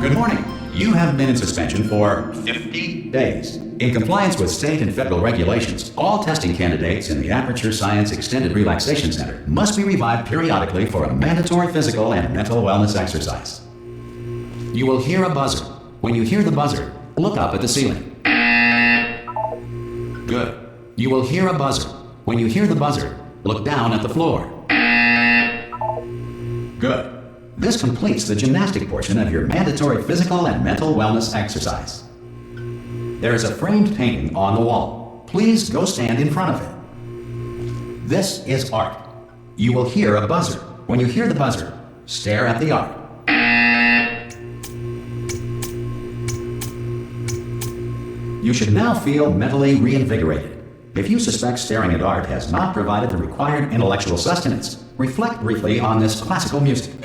Good morning. You have been in suspension for 50 days. In compliance with state and federal regulations, all testing candidates in the Aperture Science Extended Relaxation Center must be revived periodically for a mandatory physical and mental wellness exercise. You will hear a buzzer. When you hear the buzzer, look up at the ceiling. Good. You will hear a buzzer. When you hear the buzzer, look down at the floor. Good. This completes the gymnastic portion of your mandatory physical and mental wellness exercise. There is a framed painting on the wall. Please go stand in front of it. This is art. You will hear a buzzer. When you hear the buzzer, stare at the art. You should now feel mentally reinvigorated. If you suspect staring at art has not provided the required intellectual sustenance, reflect briefly on this classical music.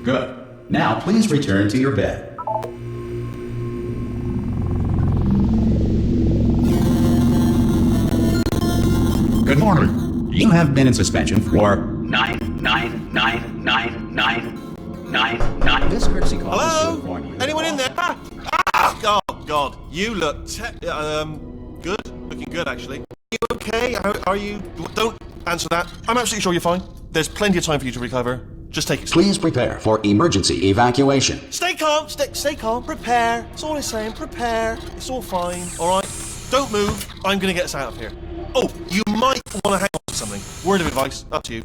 Good. Now please return to your bed. Good morning. You have been in suspension for 9999999. This courtesy call is to inform you. Anyone in there? Oh God, you look good. Looking good, actually. Are you okay? Are you? Don't answer that. I'm absolutely sure you're fine. There's plenty of time for you to recover. Just take it slow. Please prepare for emergency evacuation. Stay calm. Stay calm. Prepare. That's all I'm saying. Prepare. It's all fine. All right. Don't move. I'm gonna get us out of here. Oh, you might want to hang on to something. Word of advice. Up to you.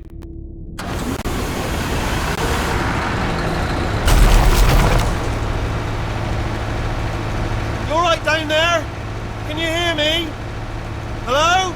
You all right down there? Can you hear me? Hello?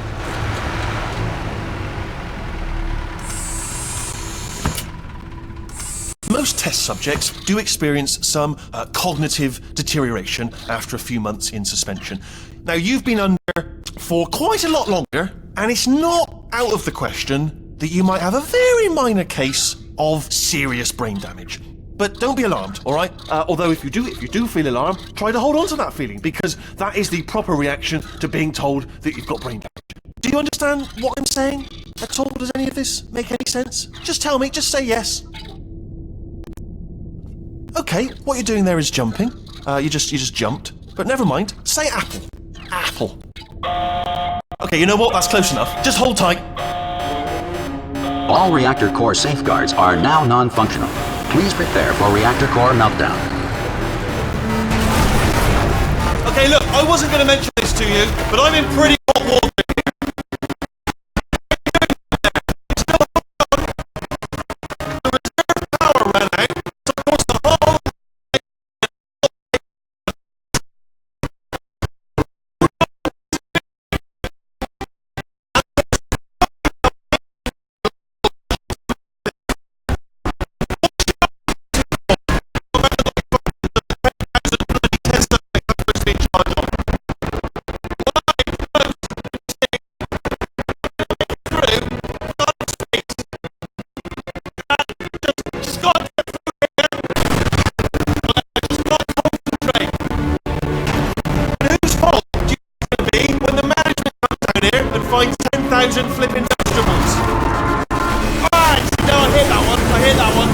Most test subjects do experience some cognitive deterioration after a few months in suspension. Now, you've been under for quite a lot longer, and it's not out of the question that you might have a very minor case of serious brain damage. But don't be alarmed, all right? Although if you do feel alarmed, try to hold on to that feeling, because that is the proper reaction to being told that you've got brain damage. Do you understand what I'm saying at all? Does any of this make any sense? Just tell me, just say yes. Okay, what you're doing there is jumping. You just jumped. But never mind. Say apple. Apple. Okay, you know what? That's close enough. Just hold tight. All reactor core safeguards are now non-functional. Please prepare for reactor core meltdown. Okay, look, I wasn't going to mention this to you, but I'm in pretty hot water. Find 10,000 flipping vegetables. Alright, no, I hear that one.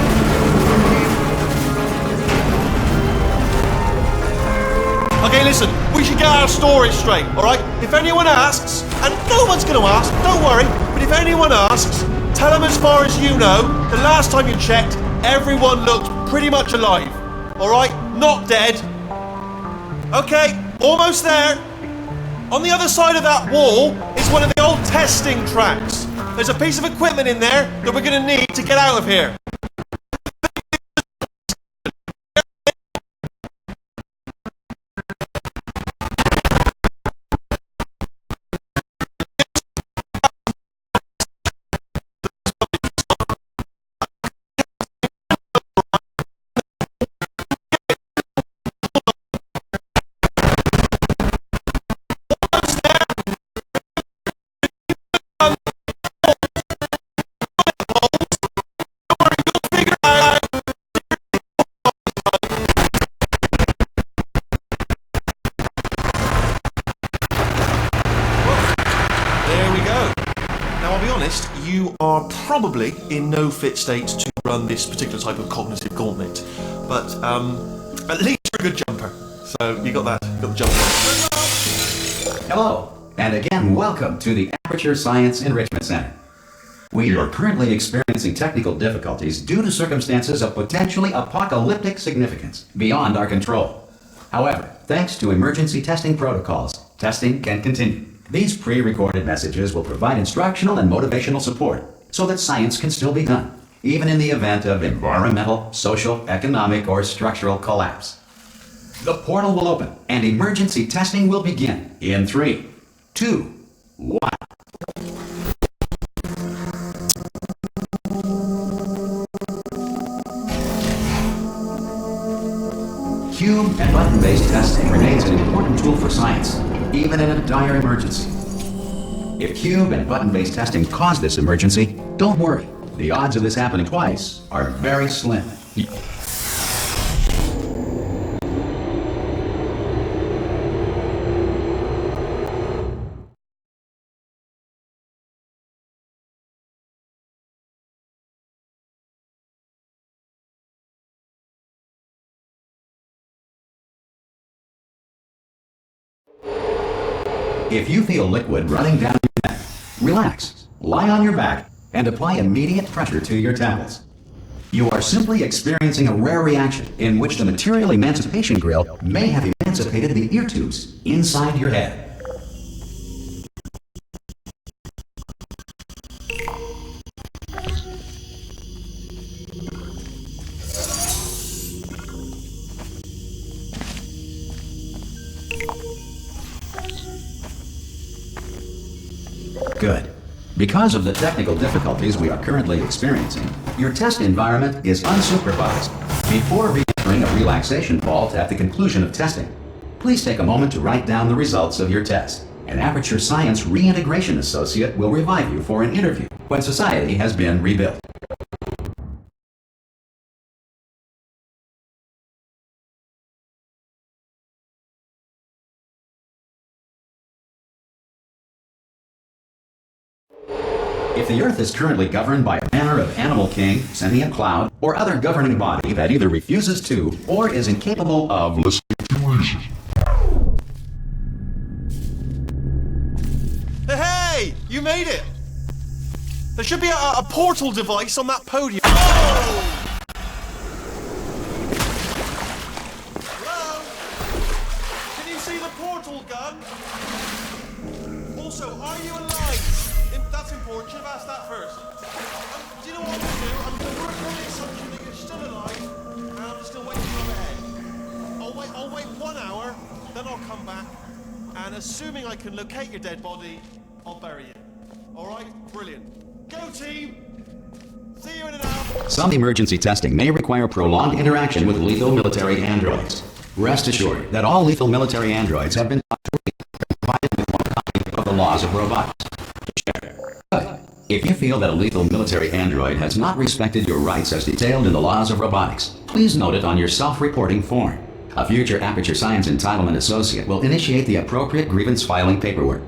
Okay, listen, we should get our stories straight, alright? If anyone asks, and no one's going to ask, don't worry, but if anyone asks, tell them as far as you know, the last time you checked, everyone looked pretty much alive. Alright? Not dead. Okay, almost there. On the other side of that wall is one of the old testing tracks. There's a piece of equipment in there that we're going to need to get out of here. probably in no fit state to run this particular type of cognitive gauntlet. But at least you're a good jumper. So you got that. You got the jumper. Hello, and again, welcome to the Aperture Science Enrichment Center. We are currently experiencing technical difficulties due to circumstances of potentially apocalyptic significance beyond our control. However, thanks to emergency testing protocols, testing can continue. These pre-recorded messages will provide instructional and motivational support so that science can still be done, even in the event of environmental, social, economic, or structural collapse. The portal will open and emergency testing will begin in 3, 2, 1. Cube and button-based testing remains an important tool for science, even in a dire emergency. If cube and button-based testing caused this emergency, don't worry. The odds of this happening twice are very slim. If you feel liquid running down your neck, relax, lie on your back, and apply immediate pressure to your temples. You are simply experiencing a rare reaction in which the material emancipation grill may have emancipated the ear tubes inside your head. Good. Because of the technical difficulties we are currently experiencing, your test environment is unsupervised. Before re-entering a relaxation vault at the conclusion of testing, please take a moment to write down the results of your test. An Aperture Science Reintegration Associate will revive you for an interview when society has been rebuilt. If the Earth is currently governed by a manner of animal king, sentient cloud, or other governing body that either refuses to or is incapable of listening to reason. Hey! You made it! There should be a portal device on that podium. Oh! Hello? Can you see the portal gun? Also, are you alive? That's important. Should have asked that first. Do you know what I'm going to do? I'm going to work on the assumption that you're still alive, and I'm still waiting on ahead. I'll wait 1 hour, then I'll come back, and assuming I can locate your dead body, I'll bury you. All right? Brilliant. Go team! See you in an hour. Some emergency testing may require prolonged interaction with lethal military androids. Rest assured that all lethal military androids have been taught to read and provided with one copy of the laws of robotics. If you feel that a lethal military android has not respected your rights as detailed in the laws of robotics, please note it on your self-reporting form. A future Aperture Science Entitlement Associate will initiate the appropriate grievance filing paperwork.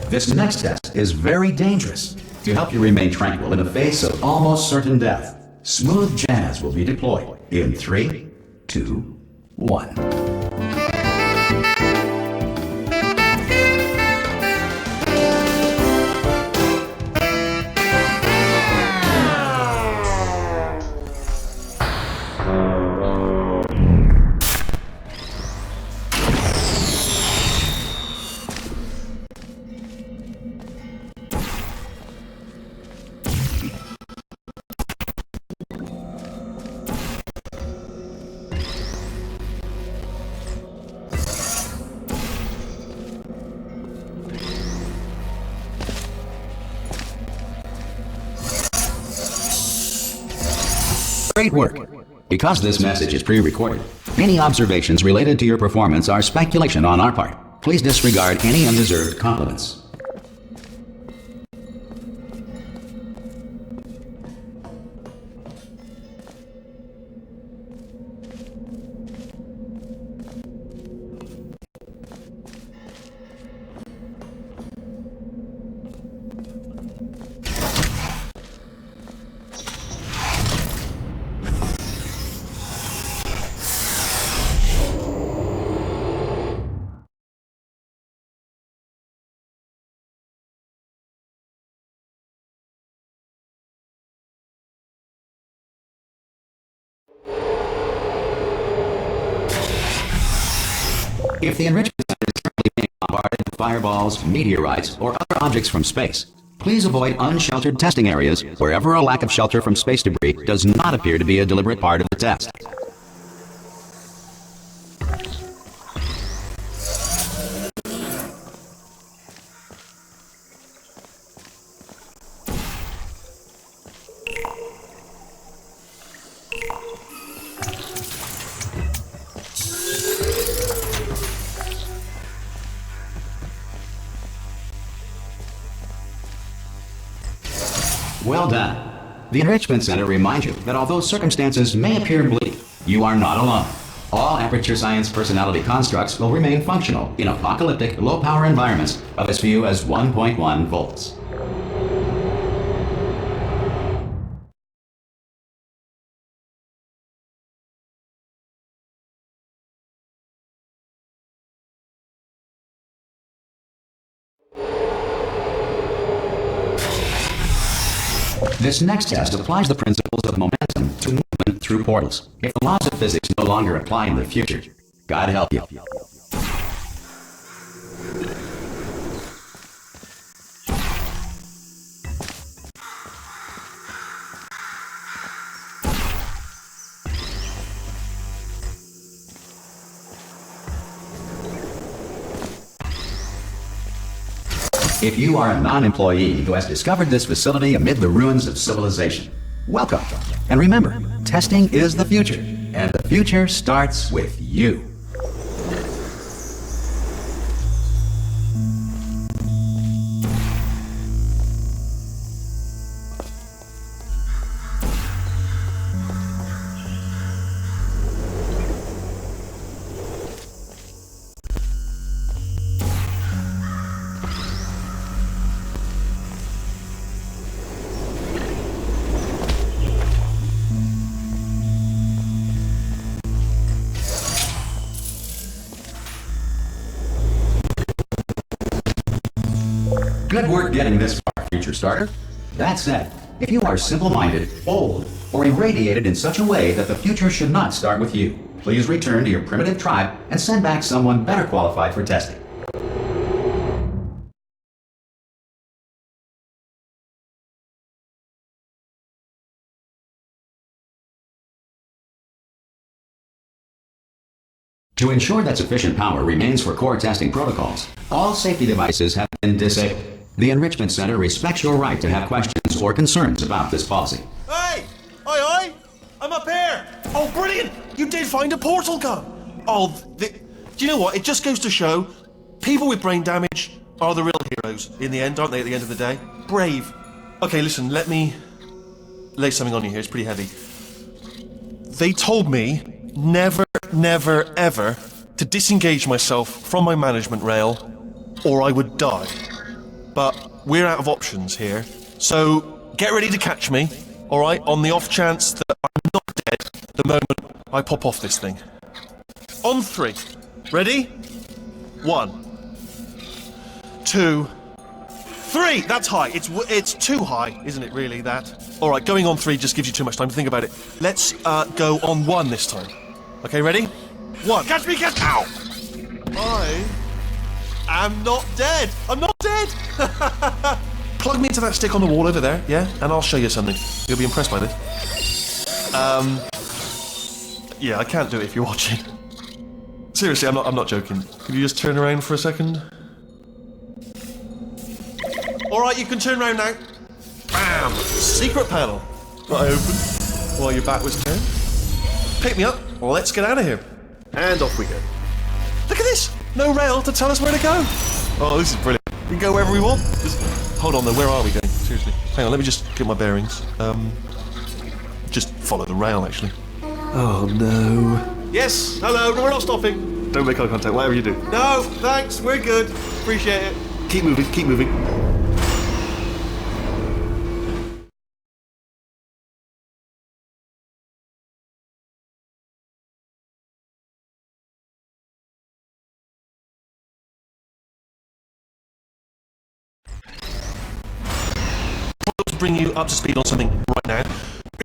This next test is very dangerous. To help you remain tranquil in the face of almost certain death, smooth jazz will be deployed in 3, 2, 1. Great work. Because this message is pre-recorded, any observations related to your performance are speculation on our part. Please disregard any undeserved compliments. if the enrichment center is currently being bombarded with fireballs, meteorites, or other objects from space, please avoid unsheltered testing areas wherever a lack of shelter from space debris does not appear to be a deliberate part of the test. Well done. The Enrichment Center reminds you that although circumstances may appear bleak, you are not alone. All Aperture Science personality constructs will remain functional in apocalyptic, low-power environments of as few as 1.1 volts. This next test applies the principles of momentum to movement through portals. If the laws of physics no longer apply in the future, God help you. If you are a non-employee who has discovered this facility amid the ruins of civilization, welcome. And remember, testing is the future, and the future starts with you. Good work getting this far, future starter. That said, if you are simple-minded, old, or irradiated in such a way that the future should not start with you, please return to your primitive tribe and send back someone better qualified for testing. To ensure that sufficient power remains for core testing protocols, all safety devices have been disabled. The Enrichment Center respects your right to have questions or concerns about this policy. Hey! Oi! I'm up here! Oh, brilliant! You did find a portal gun! Oh, do you know what? It just goes to show, people with brain damage are the real heroes in the end, aren't they, at the end of the day? Brave. Okay, listen, let me lay something on you here. It's pretty heavy. They told me never, ever to disengage myself from my management rail, or I would die. But we're out of options here, so get ready to catch me, alright, on the off chance that I'm not dead the moment I pop off this thing. On 3. Ready? 1, 2, 3! That's high. It's too high, isn't it, really, that? Alright, going on 3 just gives you too much time to think about it. Let's go on 1 this time. Okay, ready? 1. Catch me, catch... Ow! I'm not dead! I'm not dead! Plug me into that stick on the wall over there, yeah? And I'll show you something. You'll be impressed by this. Yeah, I can't do it if you're watching. Seriously, I'm not joking. Can you just turn around for a second? Alright, you can turn around now. Bam! Secret panel. That I opened while your back was turned. Pick me up. Let's get out of here. And off we go. Look at this! No rail to tell us where to go. Oh, this is brilliant. We can go wherever we want. Hold on though, where are we going? Seriously. Hang on, let me just get my bearings. Just follow the rail, actually. Oh no. Yes, hello, we're not stopping. Don't make eye contact, whatever you do. No, thanks, we're good. Appreciate it. Keep moving, keep moving. Bring you up to speed on something right now.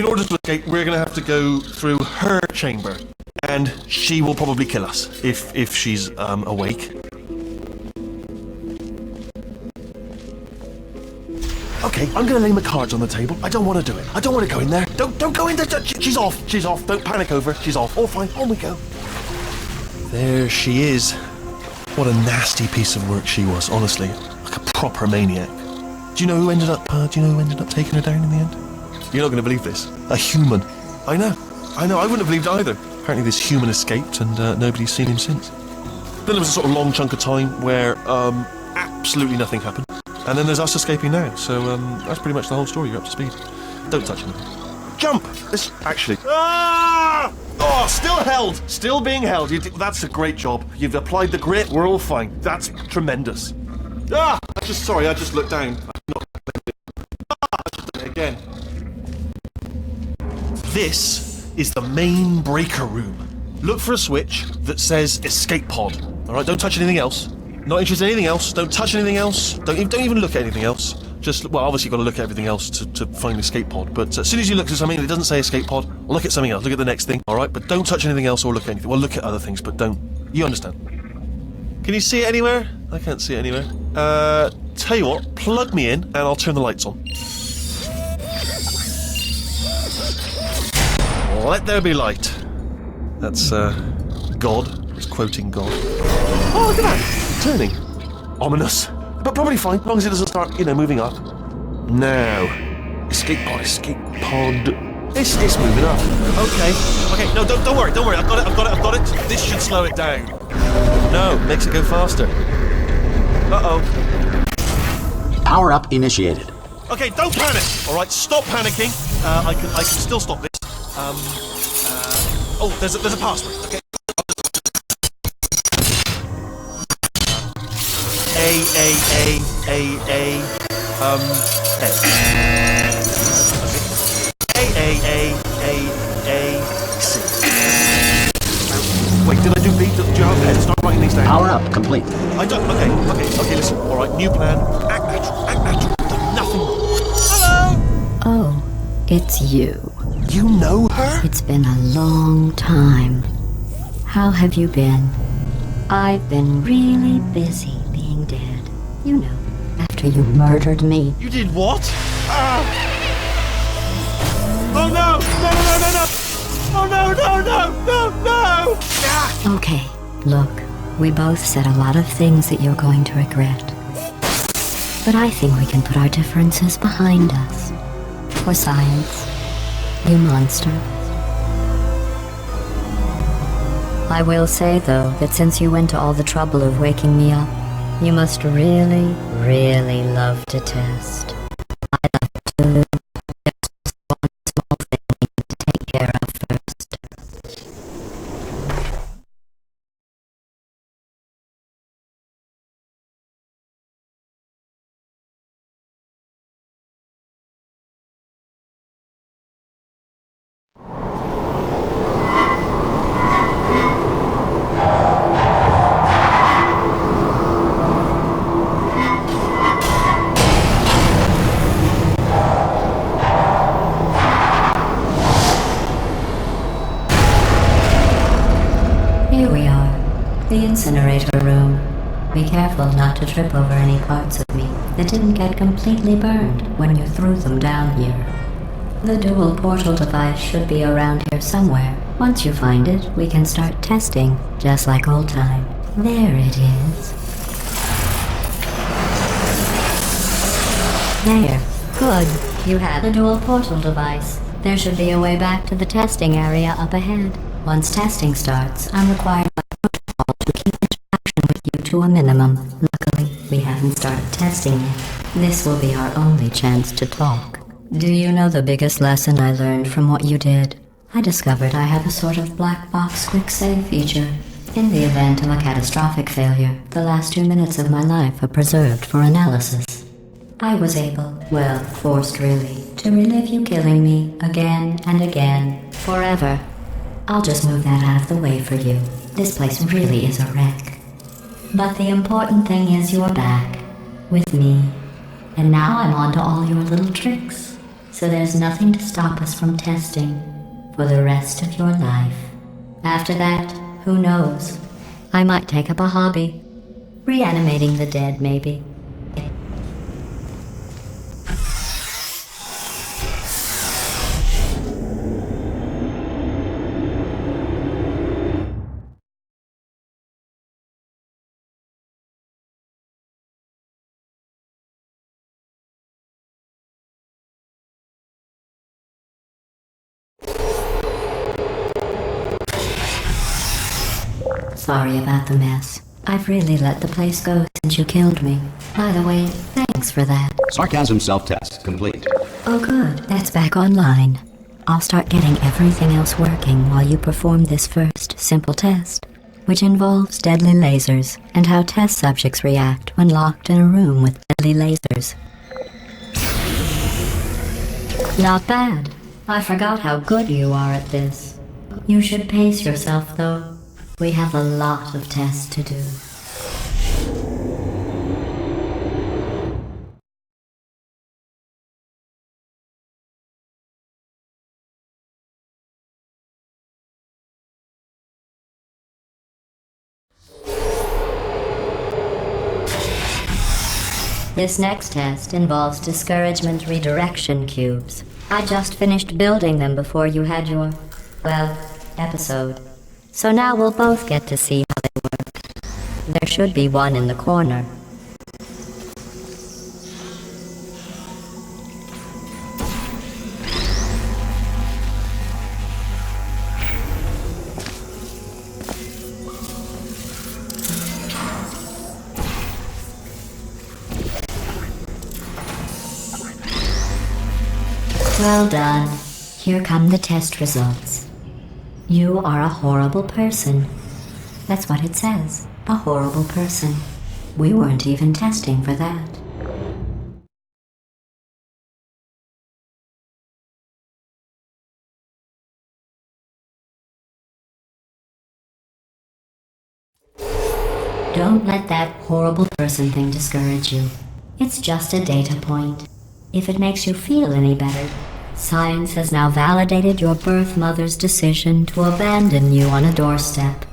In order to escape, we're going to have to go through her chamber. and she will probably kill us if she's awake. Okay, I'm gonna lay my cards on the table. I don't want to do it. I don't want to go in there. Don't go in there. She's off. She's off. Don't panic over. She's off. All fine. On we go. There she is. What a nasty piece of work she was. Honestly, like a proper maniac. Do you know who ended up taking her down in the end? You're not gonna believe this. A human. I know. I wouldn't have believed either. Apparently, this human escaped, and nobody's seen him since. Then there was a sort of long chunk of time where absolutely nothing happened. And then there's us escaping now, so that's pretty much the whole story. You're up to speed. Don't touch him. Jump! This actually. Ah! Oh, still held. Still being held. That's a great job. You've applied the grit. We're all fine. That's tremendous. Ah! I just looked down. I just did it again. This is the main breaker room. Look for a switch that says escape pod. All right, don't touch anything else. Not interested in anything else. Don't touch anything else. Don't even look at anything else. Just, well, obviously you've got to look at everything else to find the escape pod. But as soon as you look at something that doesn't say escape pod, look at something else. Look at the next thing, all right? But don't touch anything else or look at anything. Well, look at other things, but don't. You understand? Can you see it anywhere? I can't see it anywhere. Tell you what, plug me in and I'll turn the lights on. Let there be light. That's, God. He's quoting God. Oh, look at that! Turning. Ominous. But probably fine, as long as it doesn't start, moving up. Now. Escape pod. It's moving up. Okay, no, don't worry. I've got it. This should slow it down. No, makes it go faster. Uh-oh. Power up initiated. Okay, don't panic! Alright, stop panicking. I can still stop this. Oh, there's a password. Okay. C. Wait, did I do B? Do you have a pen? Start writing these down. Power up complete. I don't. Okay, listen. Alright, new plan. Act natural. Nothing wrong. Hello! Oh, it's you. You know her? It's been a long time. How have you been? I've been really busy being dead. You know, after you murdered me. You did what? Oh no! Oh no! Okay, look, we both said a lot of things that you're going to regret. But I think we can put our differences behind us. For science, you monster. I will say, though, that since you went to all the trouble of waking me up, you must really, really love to test. I love to. There's one small thing we need to take care of first. Here we are, the incinerator room. Be careful not to trip over any parts of me that didn't get completely burned when you threw them down here. The dual portal device should be around here somewhere. Once you find it, we can start testing, just like old time. There it is. There. Good. You have the dual portal device. There should be a way back to the testing area up ahead. Once testing starts, I'm required by protocol to keep interaction with you to a minimum. Luckily, we haven't started testing yet. This will be our only chance to talk. Do you know the biggest lesson I learned from what you did? I discovered I have a sort of black box quick save feature. In the event of a catastrophic failure, the last 2 minutes of my life are preserved for analysis. I was able, well, forced really, to relive you killing me again and again, forever. I'll just move that out of the way for you. This place really is a wreck. But the important thing is you're back, with me. And now I'm on to all your little tricks. So there's nothing to stop us from testing for the rest of your life. After that, who knows? I might take up a hobby. Reanimating the dead, maybe. Sorry about the mess. I've really let the place go since you killed me. By the way, thanks for that. Sarcasm self-test complete. Oh good, that's back online. I'll start getting everything else working while you perform this first simple test, which involves deadly lasers and how test subjects react when locked in a room with deadly lasers. Not bad. I forgot how good you are at this. You should pace yourself, though. We have a lot of tests to do. This next test involves discouragement redirection cubes. I just finished building them before you had your, well, episode. So now we'll both get to see how they work. There should be one in the corner. Well done. Here come the test results. You are a horrible person. That's what it says. A horrible person. We weren't even testing for that. Don't let that horrible person thing discourage you. It's just a data point. If it makes you feel any better, science has now validated your birth mother's decision to abandon you on a doorstep.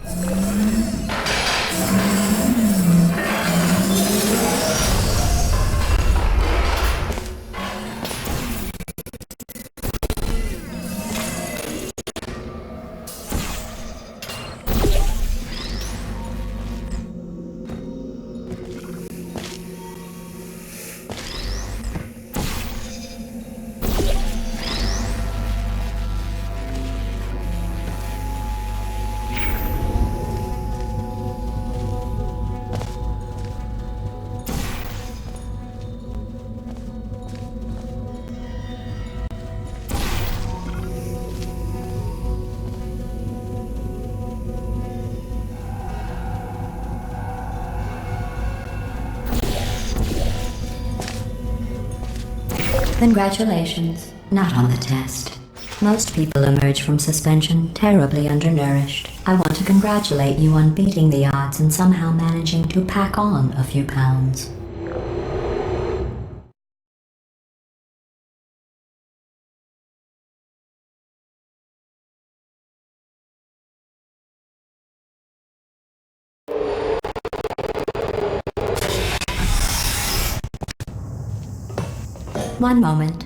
Congratulations. Not on the test. Most people emerge from suspension terribly undernourished. I want to congratulate you on beating the odds and somehow managing to pack on a few pounds. One moment.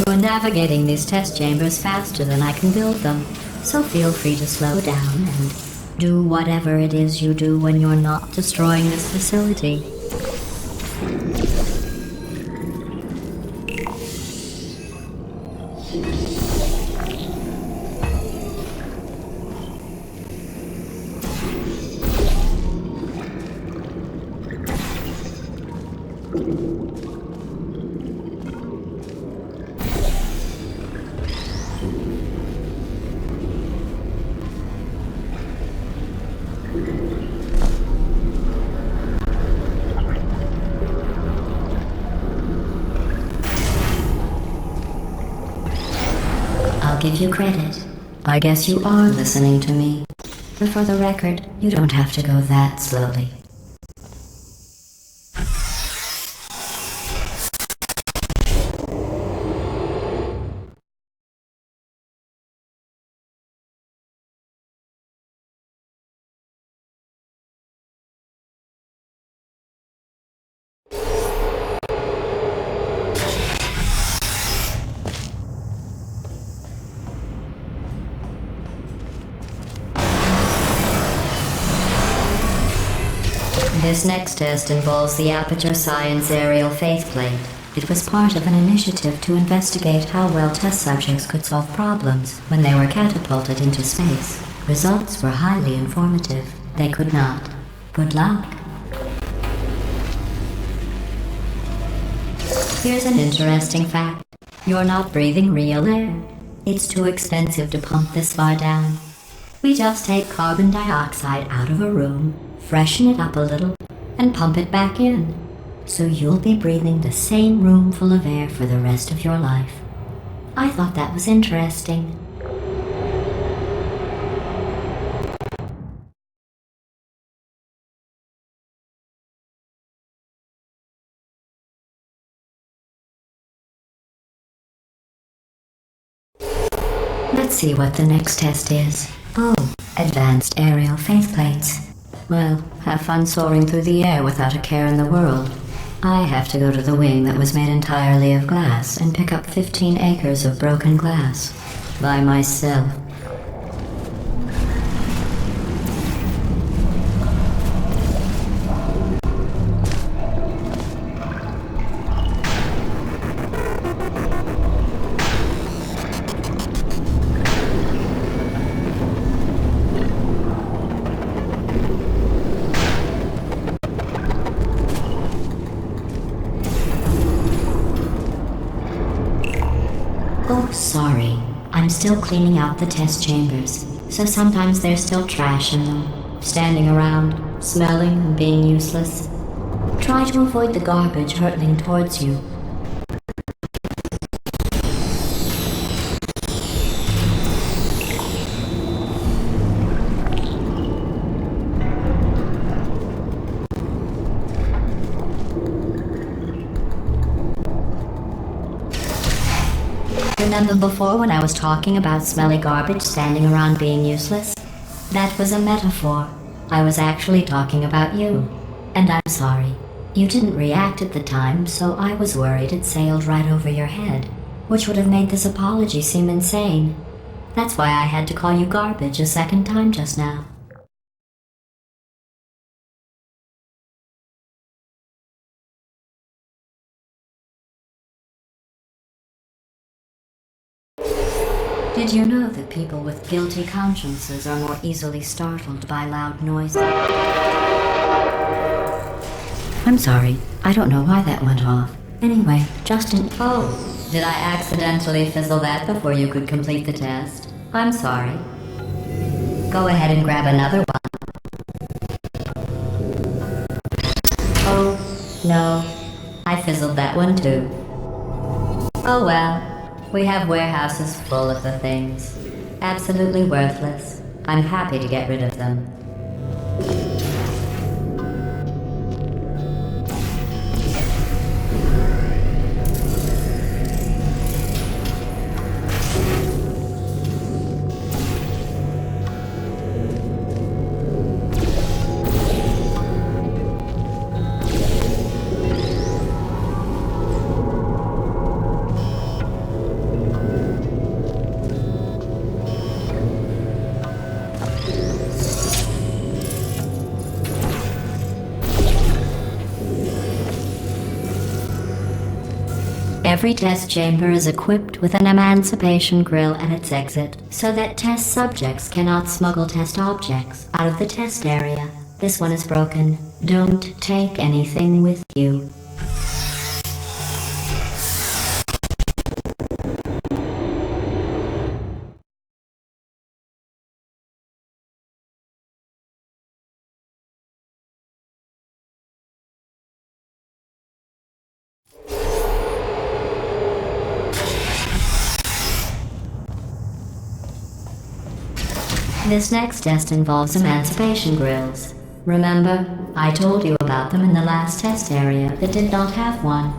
You're navigating these test chambers faster than I can build them, so feel free to slow down and do whatever it is you do when you're not destroying this facility. I'll give you credit. I guess you are listening to me. But for the record, you don't have to go that slowly. This next test involves the Aperture Science Aerial Faceplate. It was part of an initiative to investigate how well test subjects could solve problems when they were catapulted into space. Results were highly informative. They could not. Good luck. Here's an interesting fact. You're not breathing real air. It's too expensive to pump this far down. We just take carbon dioxide out of a room, freshen it up a little, and pump it back in. So you'll be breathing the same room full of air for the rest of your life. I thought that was interesting. Let's see what the next test is. Oh, advanced aerial faceplates. Well, have fun soaring through the air without a care in the world. I have to go to the wing that was made entirely of glass and pick up 15 acres of broken glass. By myself. Oh, sorry. I'm still cleaning out the test chambers, so sometimes there's still trash in them, standing around, smelling and being useless. Try to avoid the garbage hurtling towards you. Remember before when I was talking about smelly garbage standing around being useless? That was a metaphor. I was actually talking about you. And I'm sorry. You didn't react at the time, so I was worried it sailed right over your head, which would have made this apology seem insane. That's why I had to call you garbage a second time just now. Did you know that people with guilty consciences are more easily startled by loud noises? I'm sorry. I don't know why that went off. Anyway, Justin... Oh, did I accidentally fizzle that before you could complete the test? I'm sorry. Go ahead and grab another one. Oh, no. I fizzled that one too. Oh well. We have warehouses full of the things. Absolutely worthless. I'm happy to get rid of them. Every test chamber is equipped with an emancipation grill at its exit, so that test subjects cannot smuggle test objects out of the test area. This one is broken. Don't take anything with you. This next test involves emancipation grills. Remember, I told you about them in the last test area that did not have one.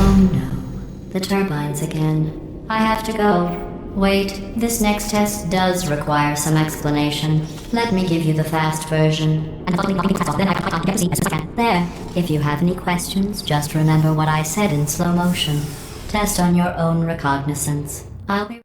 Oh no, the turbines again. I have to go. Wait, this next test does require some explanation. Let me give you the fast version. And then I can get to see as soon as I can. There. If you have any questions, just remember what I said in slow motion. Test on your own recognizance. I'll be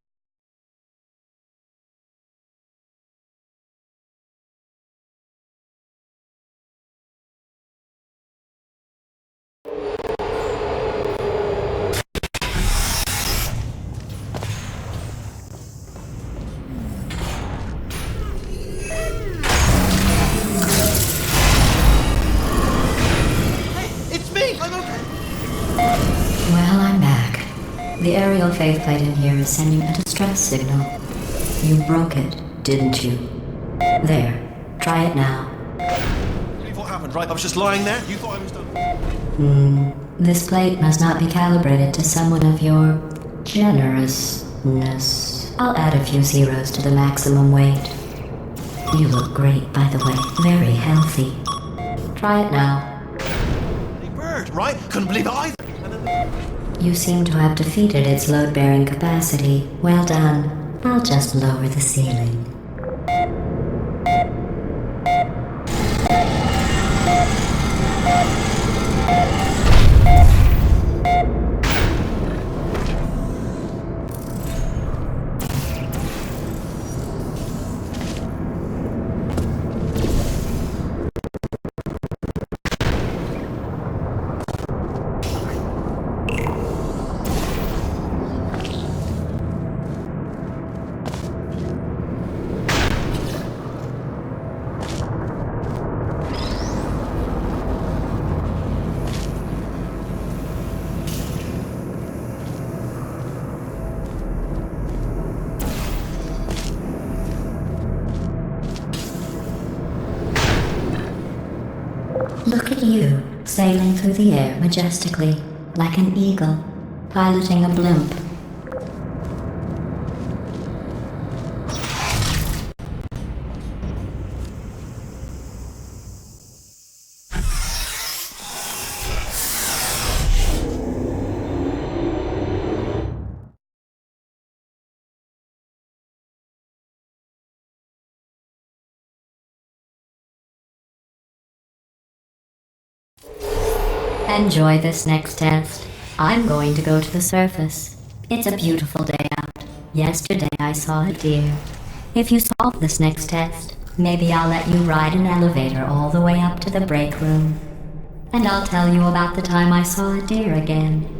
stereo faceplate in here is sending a distress signal. You broke it, didn't you? There. Try it now. Believe what happened, right? I was just lying there. You thought I was done. This plate must not be calibrated to someone of your generousness. I'll add a few zeros to the maximum weight. You look great, by the way. Very healthy. Try it now. Bloody bird, right? Couldn't believe it either. You seem to have defeated its load-bearing capacity. Well done. I'll just lower the ceiling. Look at you, sailing through the air majestically, like an eagle, piloting a blimp. Enjoy this next test. I'm going to go to the surface. It's a beautiful day out. Yesterday I saw a deer. If you solve this next test, maybe I'll let you ride an elevator all the way up to the break room. And I'll tell you about the time I saw a deer again.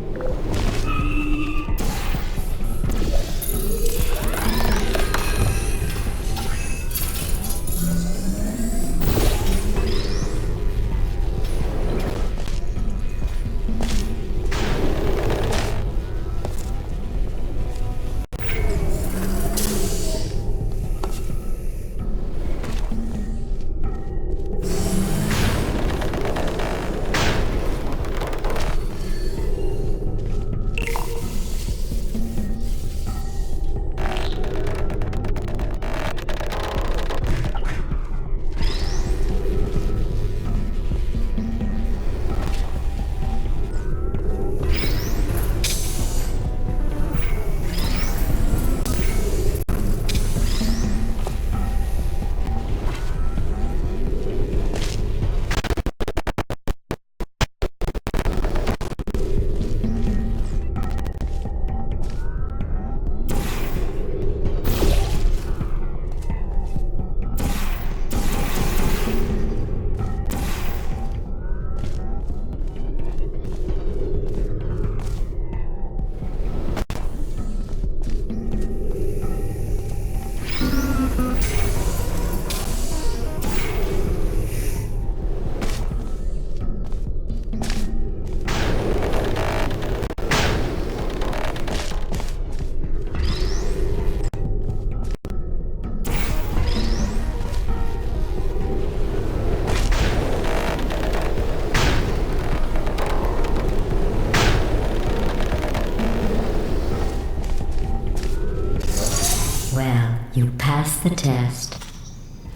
You passed the test.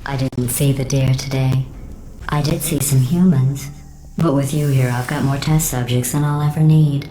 I didn't see the deer today. I did see some humans, but with you here I've got more test subjects than I'll ever need.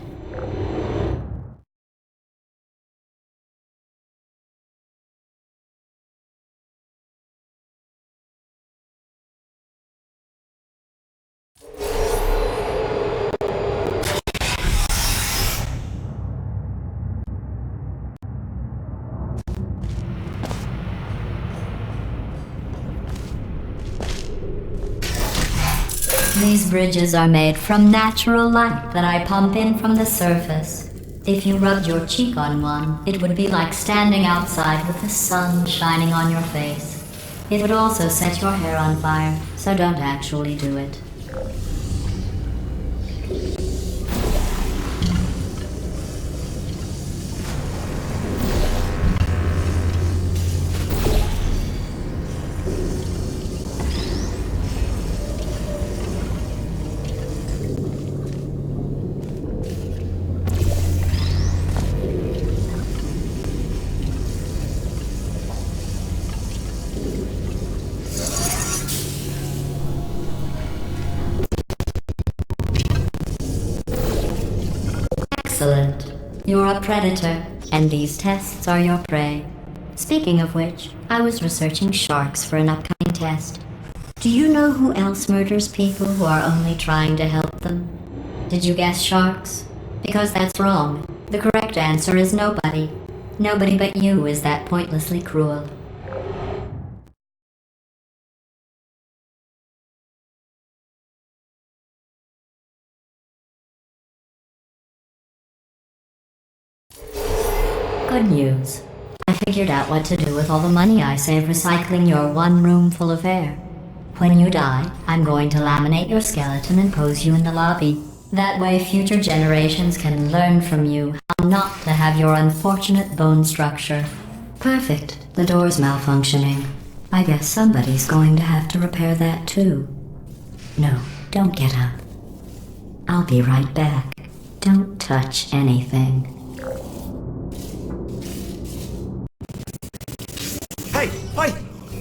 These bridges are made from natural light that I pump in from the surface. If you rubbed your cheek on one, it would be like standing outside with the sun shining on your face. It would also set your hair on fire, so don't actually do it. Excellent. You're a predator, and these tests are your prey. Speaking of which, I was researching sharks for an upcoming test. Do you know who else murders people who are only trying to help them? Did you guess sharks? Because that's wrong. The correct answer is nobody. Nobody but you is that pointlessly cruel. Good news. I figured out what to do with all the money I save recycling your one room full of air. When you die, I'm going to laminate your skeleton and pose you in the lobby. That way future generations can learn from you how not to have your unfortunate bone structure. Perfect. The door's malfunctioning. I guess somebody's going to have to repair that too. No, don't get up. I'll be right back. Don't touch anything. Hey!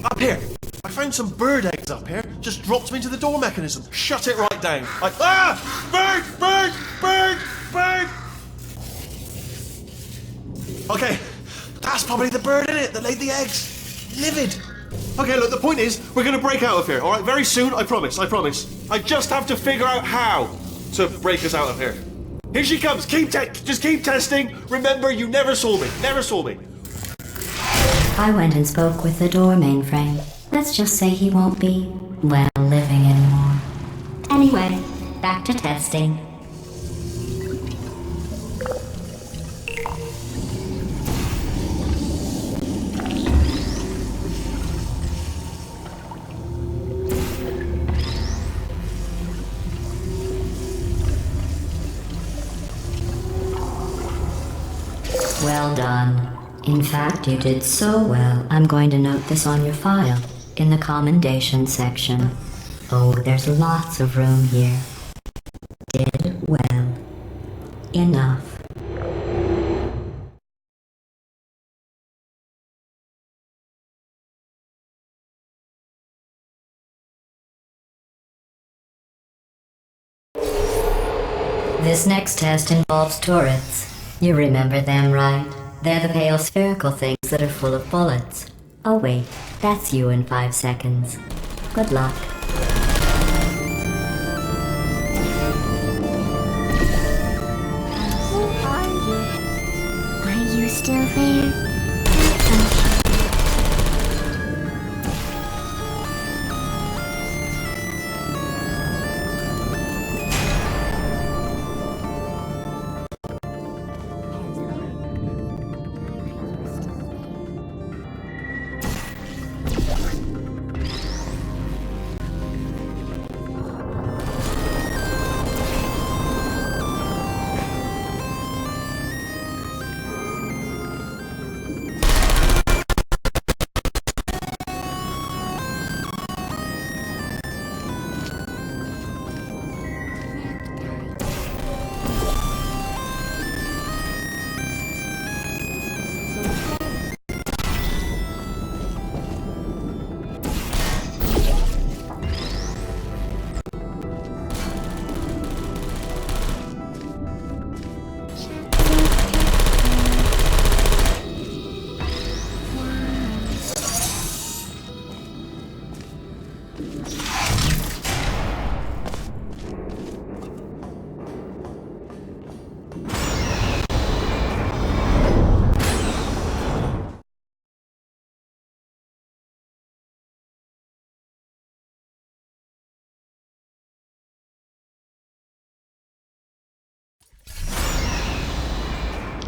Up here! I found some bird eggs up here. Just dropped them into the door mechanism. Shut it right down. Bird! Bird! Bird! Bird! Okay, that's probably the bird in it that laid the eggs. Livid. Okay, look, the point is, we're gonna break out of here, alright? Very soon, I promise. I just have to figure out how to break us out of here. Here she comes. Just keep testing. Remember, you never saw me. I went and spoke with the door mainframe. Let's just say he won't be, well, living anymore. Anyway, back to testing. Well done. In fact, you did so well, I'm going to note this on your file, in the commendation section. Oh, there's lots of room here. Did well. Enough. This next test involves turrets. You remember them, right? They're the pale spherical things that are full of bullets. Oh wait, that's you in 5 seconds. Good luck. Who are you? Are you still there?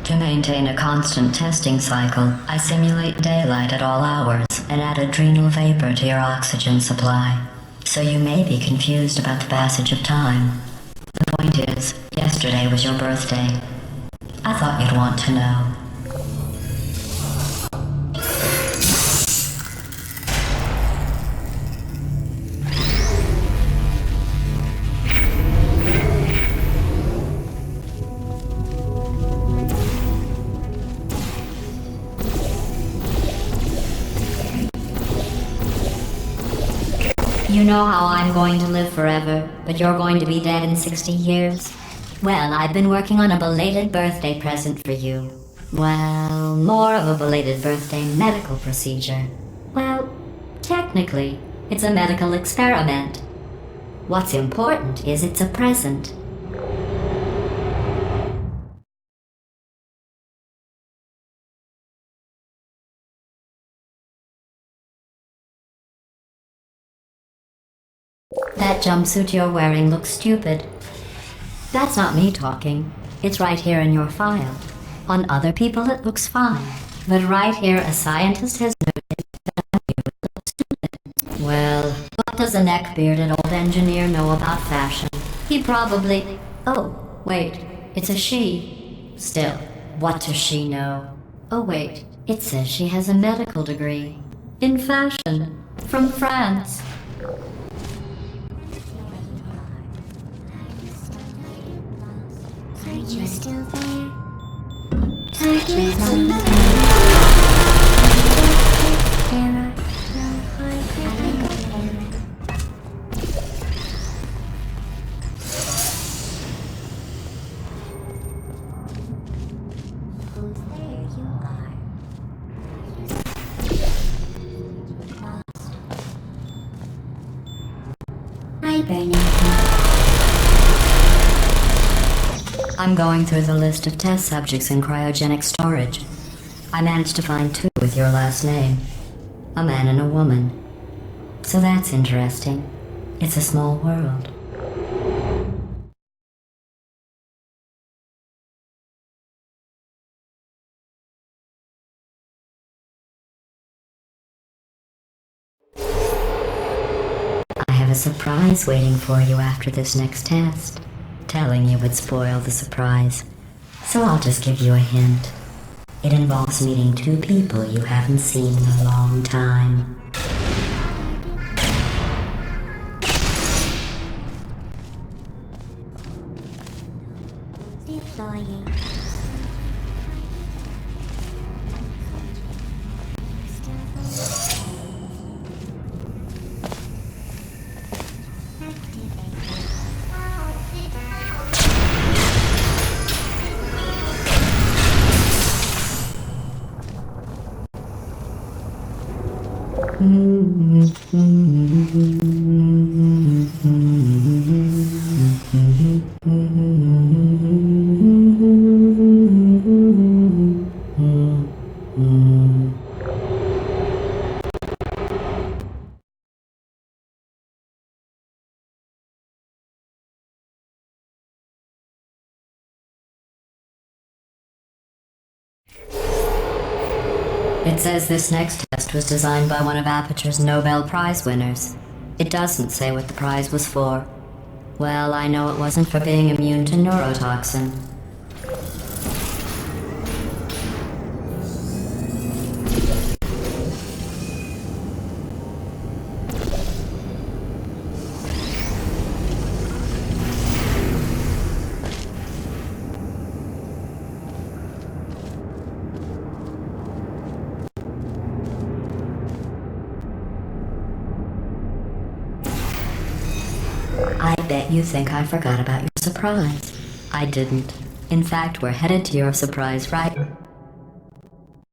To maintain a constant testing cycle, I simulate daylight at all hours and add adrenal vapor to your oxygen supply. So you may be confused about the passage of time. The point is, yesterday was your birthday. I thought you'd want to know. You know how I'm going to live forever, but you're going to be dead in 60 years? Well, I've been working on a belated birthday present for you. Well, more of a belated birthday medical procedure. Well, technically, it's a medical experiment. What's important is it's a present. That jumpsuit you're wearing looks stupid. That's not me talking. It's right here in your file. On other people it looks fine. But right here a scientist has noted that you look stupid. Well, what does a neck-bearded old engineer know about fashion? He probably... Oh, wait. It's a she. Still, what does she know? Oh wait, it says she has a medical degree. In fashion. From France. Are you still there? Target Sarah. Oh, there you are. Hi, Bernard. I'm going through the list of test subjects in cryogenic storage. I managed to find 2 with your last name. A man and a woman. So that's interesting. It's a small world. I have a surprise waiting for you after this next test. Telling you would spoil the surprise, so I'll just give you a hint. It involves meeting 2 people you haven't seen in a long time. Deploying. It says this next test was designed by one of Aperture's Nobel Prize winners. It doesn't say what the prize was for. Well, I know it wasn't for being immune to neurotoxin. I bet you think I forgot about your surprise. I didn't. In fact, we're headed to your surprise right